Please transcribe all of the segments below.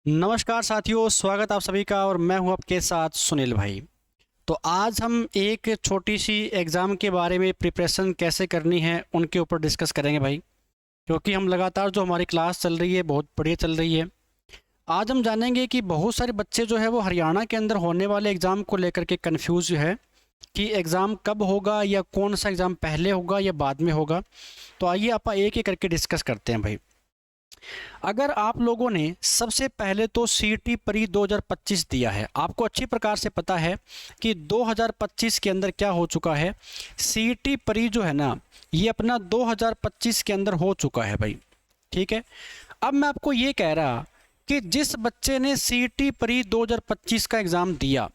नमस्कार साथियों, स्वागत आप सभी का। और मैं हूं आपके साथ सुनील भाई। तो आज हम एक छोटी सी एग्ज़ाम के बारे में प्रिपरेशन कैसे करनी है उनके ऊपर डिस्कस करेंगे भाई। क्योंकि हम लगातार जो हमारी क्लास चल रही है बहुत बढ़िया चल रही है। आज हम जानेंगे कि बहुत सारे बच्चे जो है वो हरियाणा के अंदर होने वाले एग्ज़ाम को लेकर के कंफ्यूज है कि एग्ज़ाम कब होगा या कौन सा एग्ज़ाम पहले होगा या बाद में होगा। तो आइए आप एक एक करके डिस्कस करते हैं भाई। अगर आप लोगों ने सबसे पहले तो सीईटी प्री 2025 दिया है, आपको अच्छी प्रकार से पता है कि 2025 के अंदर क्या हो चुका है। सीईटी प्री जो है ना, ये अपना 2025 के अंदर हो चुका है भाई। ठीक है। अब मैं आपको ये कह रहा कि जिस बच्चे ने सीईटी प्री 2025 का एग्ज़ाम दिया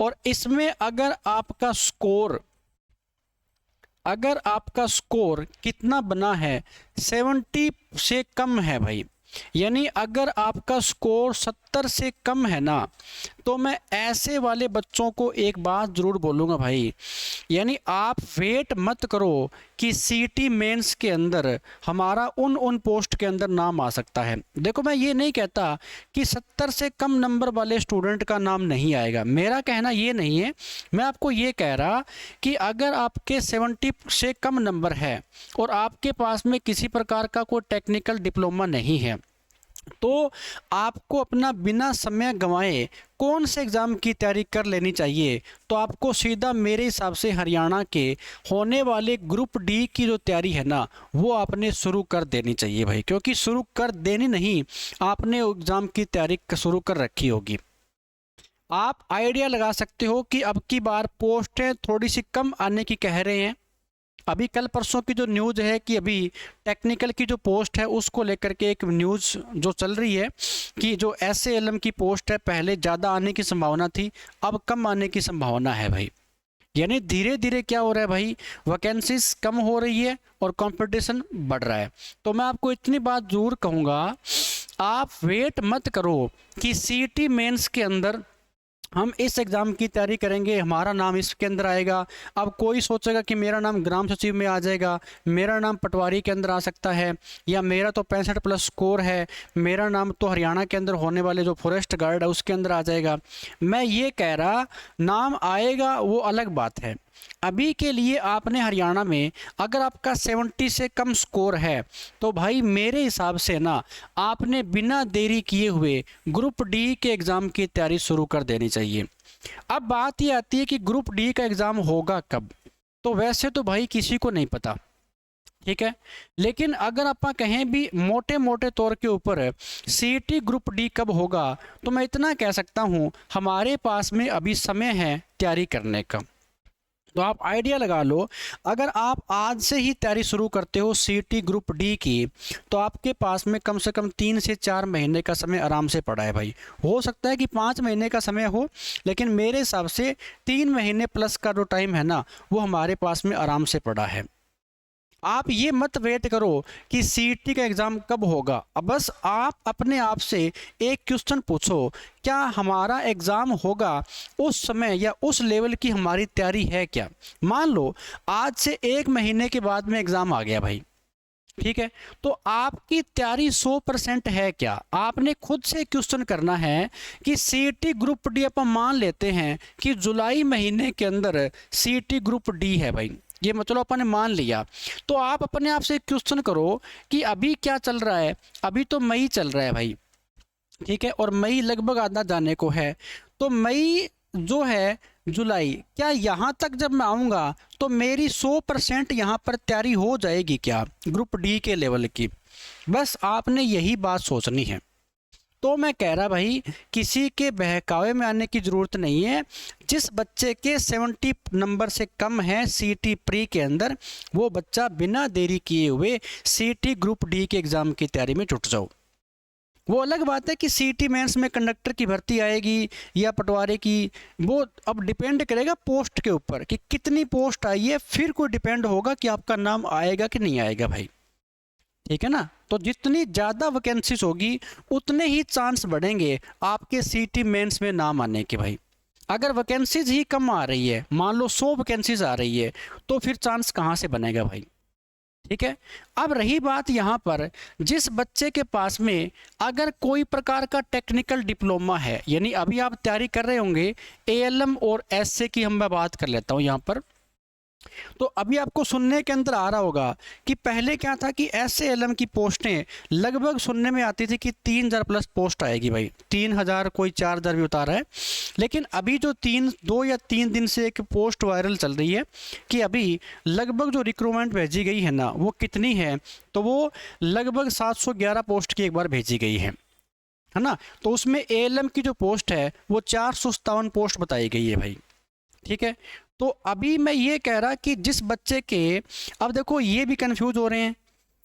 और इसमें अगर आपका स्कोर कितना बना है, 70 से कम है भाई। यानी अगर आपका स्कोर 70 से कम है ना, तो मैं ऐसे वाले बच्चों को एक बात ज़रूर बोलूँगा भाई। यानी आप वेट मत करो कि सीटी मेंस के अंदर हमारा उन पोस्ट के अंदर नाम आ सकता है। देखो, मैं ये नहीं कहता कि 70 से कम नंबर वाले स्टूडेंट का नाम नहीं आएगा, मेरा कहना ये नहीं है। मैं आपको ये कह रहा कि अगर आपके 70 से कम नंबर है और आपके पास में किसी प्रकार का कोई टेक्निकल डिप्लोमा नहीं है, तो आपको अपना बिना समय गंवाए कौन से एग्ज़ाम की तैयारी कर लेनी चाहिए। तो आपको सीधा मेरे हिसाब से हरियाणा के होने वाले ग्रुप डी की जो तैयारी है ना, वो आपने शुरू कर देनी चाहिए भाई। क्योंकि शुरू कर देनी नहीं, आपने एग्ज़ाम की तैयारी शुरू कर रखी होगी। आप आइडिया लगा सकते हो कि अब की बार पोस्टें थोड़ी सी कम आने की कह रहे हैं। अभी कल परसों की जो न्यूज़ है कि अभी टेक्निकल की जो पोस्ट है उसको लेकर के एक न्यूज़ जो चल रही है कि जो एसएएलएम की पोस्ट है पहले ज़्यादा आने की संभावना थी, अब कम आने की संभावना है भाई। यानी धीरे धीरे क्या हो रहा है भाई, वैकेंसीज कम हो रही है और कंपटीशन बढ़ रहा है। तो मैं आपको इतनी बात ज़रूर कहूँगा, आप वेट मत करो कि सीटी मेंस के अंदर हम इस एग्ज़ाम की तैयारी करेंगे, हमारा नाम इसके अंदर आएगा। अब कोई सोचेगा कि मेरा नाम ग्राम सचिव में आ जाएगा, मेरा नाम पटवारी के अंदर आ सकता है, या मेरा तो 65 प्लस स्कोर है, मेरा नाम तो हरियाणा के अंदर होने वाले जो फॉरेस्ट गार्ड है उसके अंदर आ जाएगा। मैं ये कह रहा, नाम आएगा वो अलग बात है। अभी के लिए आपने हरियाणा में अगर आपका 70 से कम स्कोर है, तो भाई मेरे हिसाब से ना आपने बिना देरी किए हुए ग्रुप डी के एग्ज़ाम की तैयारी शुरू कर देनी चाहिए। अब बात ये आती है कि ग्रुप डी का एग्ज़ाम होगा कब। तो वैसे तो भाई किसी को नहीं पता, ठीक है। लेकिन अगर आप कहें भी मोटे मोटे तौर के ऊपर सीईटी ग्रुप डी कब होगा, तो मैं इतना कह सकता हूँ हमारे पास में अभी समय है तैयारी करने का। तो आप आइडिया लगा लो, अगर आप आज से ही तैयारी शुरू करते हो सीटी ग्रुप डी की, तो आपके पास में कम से कम 3 से 4 महीने का समय आराम से पड़ा है भाई। हो सकता है कि 5 महीने का समय हो, लेकिन मेरे हिसाब से 3 महीने प्लस का जो टाइम है ना, वो हमारे पास में आराम से पड़ा है। आप ये मत वेट करो कि सीईटी का एग्ज़ाम कब होगा। अब बस आप अपने आप से एक क्वेश्चन पूछो, क्या हमारा एग्ज़ाम होगा उस समय या उस लेवल की हमारी तैयारी है क्या। मान लो आज से 1 महीने के बाद में एग्ज़ाम आ गया भाई, ठीक है, तो आपकी तैयारी 100% है क्या। आपने खुद से क्वेश्चन करना है कि सीईटी ग्रुप डी अपन मान लेते हैं कि जुलाई महीने के अंदर सीईटी ग्रुप डी है भाई, ये मतलब अपन ने मान लिया। तो आप अपने आप से क्वेश्चन करो कि अभी क्या चल रहा है, अभी तो मई चल रहा है भाई, ठीक है, और मई लगभग आधा जाने को है। तो मई जो है, जुलाई, क्या यहाँ तक जब मैं आऊँगा तो मेरी 100% यहाँ पर तैयारी हो जाएगी क्या ग्रुप डी के लेवल की। बस आपने यही बात सोचनी है। तो मैं कह रहा भाई, किसी के बहकावे में आने की ज़रूरत नहीं है। जिस बच्चे के 70 नंबर से कम है सीटी प्री के अंदर, वो बच्चा बिना देरी किए हुए सीटी ग्रुप डी के एग्ज़ाम की तैयारी में जुट जाओ। वो अलग बात है कि सीटी मेंस में कंडक्टर की भर्ती आएगी या पटवारी की, वो अब डिपेंड करेगा पोस्ट के ऊपर कि कितनी पोस्ट आई है, फिर कोई डिपेंड होगा कि आपका नाम आएगा कि नहीं आएगा भाई, ठीक है ना। तो जितनी ज़्यादा वैकेंसीज होगी उतने ही चांस बढ़ेंगे आपके सीटी मेंस में नाम आने के भाई। अगर वैकेंसीज ही कम आ रही है, मान लो 100 वैकेंसीज आ रही है, तो फिर चांस कहाँ से बनेगा भाई, ठीक है। अब रही बात यहाँ पर, जिस बच्चे के पास में अगर कोई प्रकार का टेक्निकल डिप्लोमा है, यानी अभी आप तैयारी कर रहे होंगे एएलएम और एसए की, मैं बात कर लेता हूँ यहाँ पर। तो अभी आपको सुनने के अंदर आ रहा होगा कि पहले क्या था कि एसएएलएम की पोस्टें लगभग सुनने में आती थी कि 3000 प्लस पोस्ट आएगी भाई, 3000, कोई 4000 भी उतारा है। लेकिन अभी जो 2 या 3 दिन से एक पोस्ट वायरल चल रही है कि अभी लगभग जो रिक्रूटमेंट भेजी गई है ना, वो कितनी है, तो वो लगभग 711 पोस्ट की एक बार भेजी गई है ना। तो उसमें एएलएम की जो पोस्ट है वो 457 पोस्ट बताई गई है भाई, ठीक है। तो अभी मैं ये कह रहा कि जिस बच्चे के, अब देखो ये भी कंफ्यूज हो रहे हैं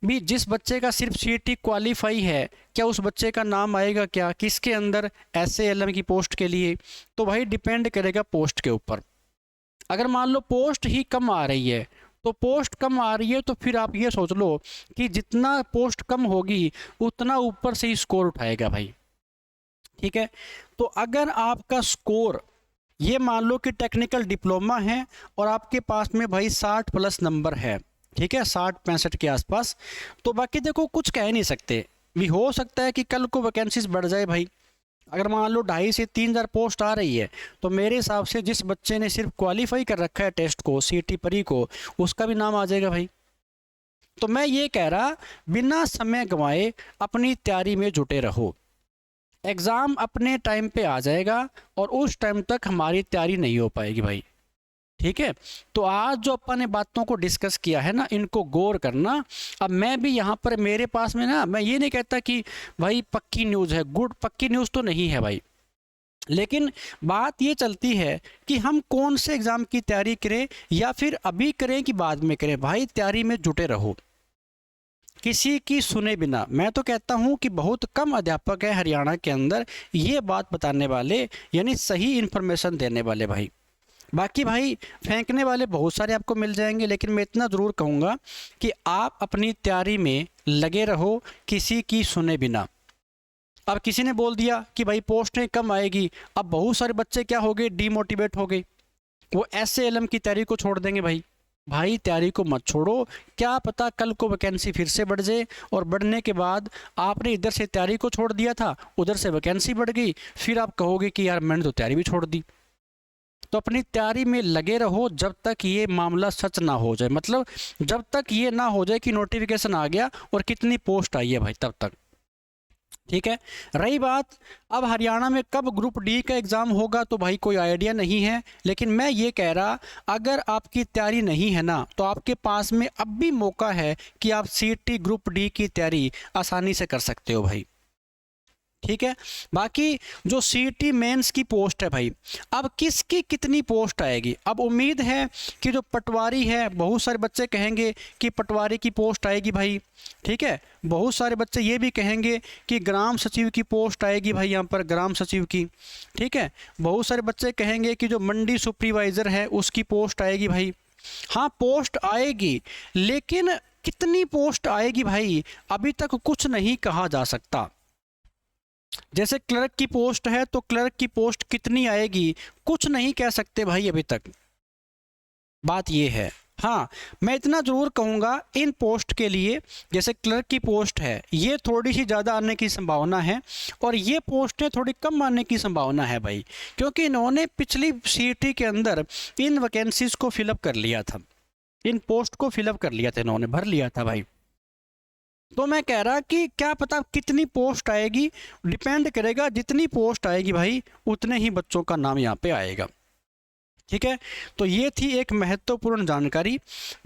भी, जिस बच्चे का सिर्फ सीईटी क्वालिफाई है, क्या उस बच्चे का नाम आएगा क्या किसके अंदर, एसएएलएम की पोस्ट के लिए? तो भाई डिपेंड करेगा पोस्ट के ऊपर। अगर मान लो पोस्ट ही कम आ रही है, तो पोस्ट कम आ रही है तो फिर आप ये सोच लो कि जितना पोस्ट कम होगी उतना ऊपर से ही स्कोर उठाएगा भाई, ठीक है। तो अगर आपका स्कोर, ये मान लो कि टेक्निकल डिप्लोमा है और आपके पास में भाई 60 प्लस नंबर है, ठीक है, 60-65 के आसपास, तो बाकी देखो कुछ कह नहीं सकते भी, हो सकता है कि कल को वैकेंसीज बढ़ जाए भाई। अगर मान लो 2,500 से 3,000 पोस्ट आ रही है, तो मेरे हिसाब से जिस बच्चे ने सिर्फ क्वालिफाई कर रखा है टेस्ट को, सीईटी परी को, उसका भी नाम आ जाएगा भाई। तो मैं ये कह रहा, बिना समय गंवाए अपनी तैयारी में जुटे रहो। एग्ज़ाम अपने टाइम पे आ जाएगा और उस टाइम तक हमारी तैयारी नहीं हो पाएगी भाई, ठीक है। तो आज जो अपन ने बातों को डिस्कस किया है ना, इनको गौर करना। अब मैं भी यहाँ पर मेरे पास में ना, मैं ये नहीं कहता कि भाई पक्की न्यूज़ है, गुड पक्की न्यूज़ तो नहीं है भाई, लेकिन बात ये चलती है कि हम कौन से एग्ज़ाम की तैयारी करें, या फिर अभी करें कि बाद में करें। भाई तैयारी में जुटे रहो, किसी की सुने बिना। मैं तो कहता हूं कि बहुत कम अध्यापक है हरियाणा के अंदर ये बात बताने वाले, यानी सही इन्फॉर्मेशन देने वाले भाई। बाकी भाई फेंकने वाले बहुत सारे आपको मिल जाएंगे, लेकिन मैं इतना ज़रूर कहूँगा कि आप अपनी तैयारी में लगे रहो, किसी की सुने बिना। अब किसी ने बोल दिया कि भाई पोस्टें कम आएगी, अब बहुत सारे बच्चे क्या हो गए, डीमोटिवेट हो गए, वो एसएएलएम की तैयारी को छोड़ देंगे भाई। भाई तैयारी को मत छोड़ो, क्या पता कल को वैकेंसी फिर से बढ़ जाए, और बढ़ने के बाद आपने इधर से तैयारी को छोड़ दिया था, उधर से वैकेंसी बढ़ गई, फिर आप कहोगे कि यार मैंने तो तैयारी भी छोड़ दी। तो अपनी तैयारी में लगे रहो जब तक ये मामला सच ना हो जाए, मतलब जब तक ये ना हो जाए कि नोटिफिकेशन आ गया और कितनी पोस्ट आई है भाई, तब तक, ठीक है। रही बात अब हरियाणा में कब ग्रुप डी का एग्ज़ाम होगा, तो भाई कोई आइडिया नहीं है, लेकिन मैं ये कह रहा, अगर आपकी तैयारी नहीं है ना, तो आपके पास में अब भी मौका है कि आप सीईटी ग्रुप डी की तैयारी आसानी से कर सकते हो भाई, ठीक है। बाकी जो सीईटी मेंस की पोस्ट है भाई, अब किसकी कितनी पोस्ट आएगी। अब उम्मीद है कि जो पटवारी है, बहुत सारे बच्चे कहेंगे कि पटवारी की पोस्ट आएगी भाई, ठीक है। बहुत सारे बच्चे ये भी कहेंगे कि ग्राम सचिव की पोस्ट आएगी भाई, यहाँ पर ग्राम सचिव की, ठीक है। बहुत सारे बच्चे कहेंगे कि जो मंडी सुपरवाइज़र है उसकी पोस्ट आएगी भाई। हाँ पोस्ट आएगी, लेकिन कितनी पोस्ट आएगी भाई, अभी तक कुछ नहीं कहा जा सकता। जैसे क्लर्क की पोस्ट है, तो क्लर्क की पोस्ट कितनी आएगी कुछ नहीं कह सकते भाई अभी तक, बात ये है। हाँ मैं इतना ज़रूर कहूँगा इन पोस्ट के लिए, जैसे क्लर्क की पोस्ट है, ये थोड़ी सी ज़्यादा आने की संभावना है, और ये पोस्टें थोड़ी कम आने की संभावना है भाई, क्योंकि इन्होंने पिछली सीईटी के अंदर इन वैकेंसीज़ को फिलअप कर लिया था, इन पोस्ट को फिलअप कर लिया था, इन्होंने भर लिया था भाई। तो मैं कह रहा कि क्या पता कितनी पोस्ट आएगी, डिपेंड करेगा, जितनी पोस्ट आएगी भाई उतने ही बच्चों का नाम यहाँ पे आएगा, ठीक है। तो ये थी एक महत्वपूर्ण जानकारी।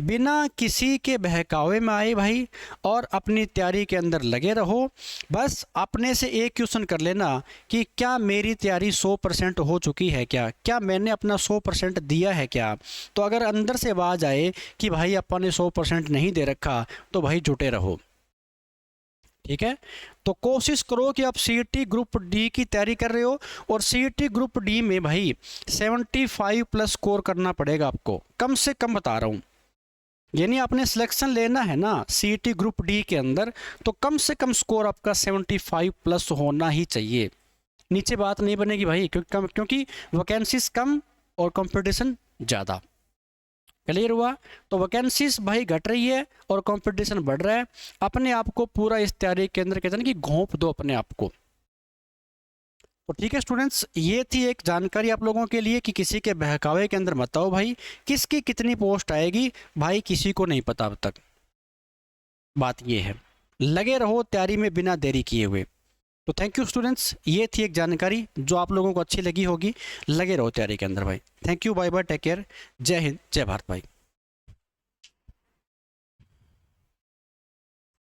बिना किसी के बहकावे में आए भाई, और अपनी तैयारी के अंदर लगे रहो। बस अपने से एक क्वेश्चन कर लेना कि क्या मेरी तैयारी 100% हो चुकी है, क्या मैंने अपना 100% दिया है क्या। तो अगर अंदर से आवाज़ आए कि भाई अपन ने 100% नहीं दे रखा, तो भाई जुटे रहो, ठीक है। तो कोशिश करो कि आप सीईटी ग्रुप डी की तैयारी कर रहे हो, और सीईटी ग्रुप डी में भाई 75 प्लस स्कोर करना पड़ेगा आपको, कम से कम बता रहा हूँ। यानी आपने सिलेक्शन लेना है ना सीईटी ग्रुप डी के अंदर, तो कम से कम स्कोर आपका 75 प्लस होना ही चाहिए, नीचे बात नहीं बनेगी भाई, क्योंकि वैकेंसीज कम और कंपटीशन ज़्यादा। क्लियर हुआ? तो वैकेंसीज भाई घट रही है और कंपटीशन बढ़ रहा है। अपने आप को पूरा इस तैयारी के अंदर कहते हैं ना कि घोंप दो अपने आप को। तो ठीक है स्टूडेंट्स, ये थी एक जानकारी आप लोगों के लिए कि किसी के बहकावे के अंदर मत आओ भाई। किसकी कितनी पोस्ट आएगी भाई किसी को नहीं पता अब तक, बात ये है। लगे रहो तैयारी में बिना देरी किए हुए। तो थैंक यू स्टूडेंट्स, ये थी एक जानकारी जो आप लोगों को अच्छी लगी होगी। लगे रहो तैयारी के अंदर भाई। Thank you, bye bye, take care, जय हिंद जय भारत भाई।